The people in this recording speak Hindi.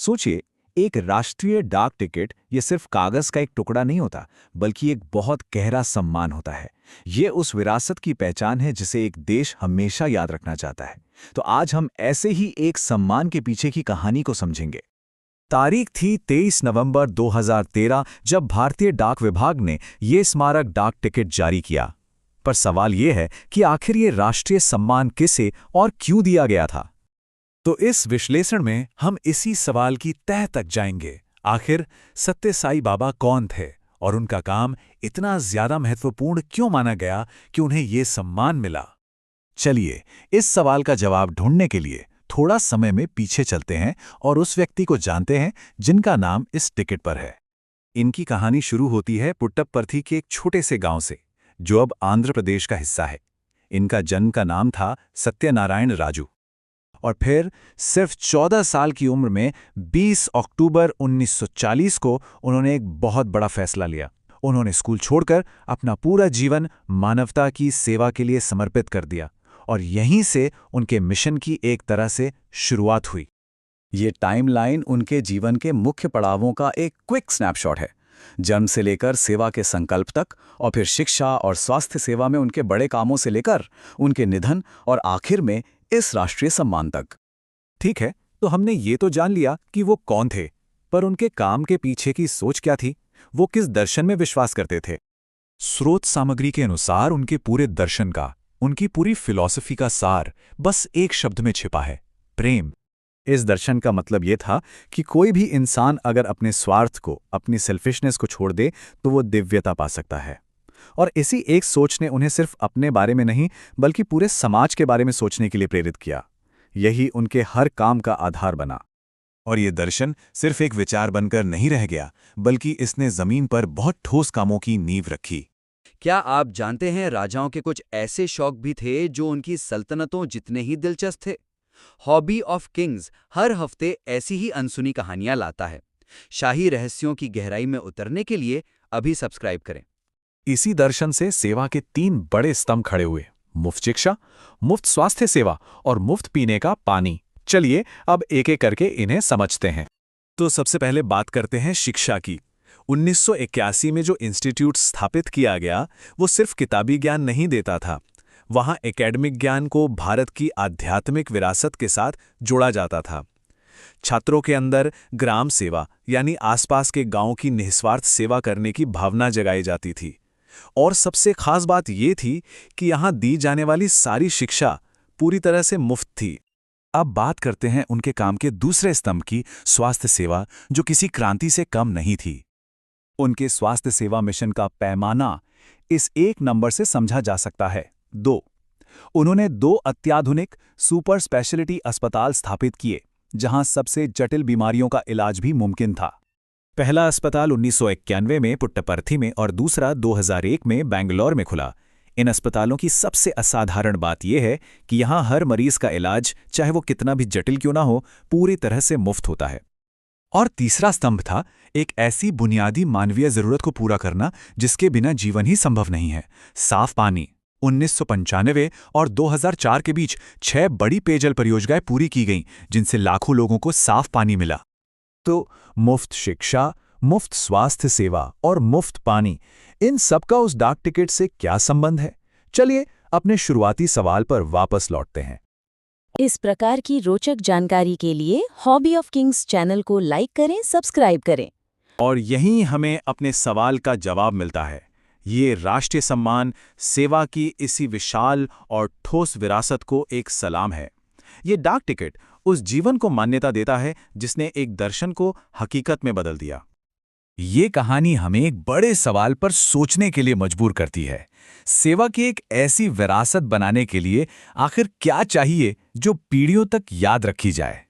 सोचिए, एक राष्ट्रीय डाक टिकट ये सिर्फ कागज का एक टुकड़ा नहीं होता, बल्कि एक बहुत गहरा सम्मान होता है। ये उस विरासत की पहचान है जिसे एक देश हमेशा याद रखना चाहता है। तो आज हम ऐसे ही एक सम्मान के पीछे की कहानी को समझेंगे। तारीख थी 23 नवंबर 2013 जब भारतीय डाक विभाग ने ये स्मारक डाक टिकट जारी किया। पर सवाल ये है कि आखिर ये राष्ट्रीय सम्मान किसे और क्यों दिया गया था। तो इस विश्लेषण में हम इसी सवाल की तह तक जाएंगे। आखिर सत्य साई बाबा कौन थे और उनका काम इतना ज्यादा महत्वपूर्ण क्यों माना गया कि उन्हें ये सम्मान मिला। चलिए, इस सवाल का जवाब ढूंढने के लिए थोड़ा समय में पीछे चलते हैं और उस व्यक्ति को जानते हैं जिनका नाम इस टिकट पर है। इनकी कहानी शुरू होती है पुट्टपर्थी के एक छोटे से गांव से, जो अब आंध्र प्रदेश का हिस्सा है। इनका जन्म का नाम था सत्यनारायण राजू। और फिर सिर्फ 14 साल की उम्र में 20 अक्टूबर 1940 को उन्होंने एक बहुत बड़ा फैसला लिया। उन्होंने स्कूल छोड़कर अपना पूरा जीवन मानवता की सेवा के लिए समर्पित कर दिया और यहीं से उनके मिशन की एक तरह से शुरुआत हुई। ये टाइमलाइन उनके जीवन के मुख्य पड़ावों का एक क्विक स्नैपशॉट है। जन्म से लेकर सेवा के संकल्प तक, और फिर शिक्षा और स्वास्थ्य सेवा में उनके बड़े कामों से लेकर उनके निधन और आखिर में इस राष्ट्रीय सम्मान तक। ठीक है, तो हमने ये तो जान लिया कि वो कौन थे, पर उनके काम के पीछे की सोच क्या थी, वो किस दर्शन में विश्वास करते थे। स्रोत सामग्री के अनुसार उनके पूरे दर्शन का, उनकी पूरी फिलॉसफी का सार बस एक शब्द में छिपा है: प्रेम। इस दर्शन का मतलब ये था कि कोई भी इंसान अगर अपने स्वार्थ को, अपनी सेल्फिशनेस को छोड़ दे तो वो दिव्यता पा सकता है। और इसी एक सोच ने उन्हें सिर्फ अपने बारे में नहीं बल्कि पूरे समाज के बारे में सोचने के लिए प्रेरित किया। यही उनके हर काम का आधार बना। और ये दर्शन सिर्फ एक विचार बनकर नहीं रह गया, बल्कि इसने जमीन पर बहुत ठोस कामों की नींव रखी। क्या आप जानते हैं, राजाओं के कुछ ऐसे शौक भी थे जो उनकी सल्तनतों जितने ही दिलचस्प थे। हॉबी ऑफ किंग्स हर हफ्ते ऐसी ही अनसुनी कहानियां लाता है। शाही रहस्यों की गहराई में उतरने के लिए अभी सब्सक्राइब करें। इसी दर्शन से सेवा के 3 बड़े स्तंभ खड़े हुए: मुफ्त शिक्षा, मुफ्त स्वास्थ्य सेवा और मुफ्त पीने का पानी। चलिए अब एक एक करके इन्हें समझते हैं। तो सबसे पहले बात करते हैं शिक्षा की। 1981 में जो इंस्टीट्यूट स्थापित किया गया, वो सिर्फ किताबी ज्ञान नहीं देता था। वहाँ एकेडमिक ज्ञान को भारत की आध्यात्मिक विरासत के साथ जोड़ा जाता था। छात्रों के अंदर ग्राम सेवा यानी आसपास के गांव की निस्वार्थ सेवा करने की भावना जगाई जाती थी। और सबसे खास बात ये थी कि यहाँ दी जाने वाली सारी शिक्षा पूरी तरह से मुफ्त थी। अब बात करते हैं उनके काम के दूसरे स्तंभ की, स्वास्थ्य सेवा, जो किसी क्रांति से कम नहीं थी। उनके स्वास्थ्य सेवा मिशन का पैमाना इस एक नंबर से समझा जा सकता है: 2। उन्होंने 2 अत्याधुनिक सुपर स्पेशलिटी अस्पताल स्थापित किए, जहां सबसे जटिल बीमारियों का इलाज भी मुमकिन था। पहला अस्पताल 1991 में पुट्टपर्थी में और दूसरा 2001 में बेंगलोर में खुला। इन अस्पतालों की सबसे असाधारण बात यह है कि यहाँ हर मरीज का इलाज, चाहे वो कितना भी जटिल क्यों ना हो, पूरी तरह से मुफ्त होता है। और तीसरा स्तंभ था एक ऐसी बुनियादी मानवीय जरूरत को पूरा करना जिसके बिना जीवन ही संभव नहीं है: साफ पानी। 1995 और 2004 के बीच 6 बड़ी पेयजल परियोजनाएं पूरी की गईं, जिनसे लाखों लोगों को साफ पानी मिला। तो मुफ्त शिक्षा, मुफ्त स्वास्थ्य सेवा और मुफ्त पानी, इन सबका उस डाक टिकट से क्या संबंध है? चलिए अपने शुरुआती सवाल पर वापस लौटते हैं। इस प्रकार की रोचक जानकारी के लिए हॉबी ऑफ किंग्स चैनल को लाइक करें, सब्सक्राइब करें। और यहीं हमें अपने सवाल का जवाब मिलता है। ये राष्ट्रीय सम्मान सेवा की इसी विशाल और ठोस विरासत को एक सलाम है। ये डाक टिकट उस जीवन को मान्यता देता है जिसने एक दर्शन को हकीकत में बदल दिया। ये कहानी हमें एक बड़े सवाल पर सोचने के लिए मजबूर करती है। सेवा की एक ऐसी विरासत बनाने के लिए आखिर क्या चाहिए जो पीढ़ियों तक याद रखी जाए।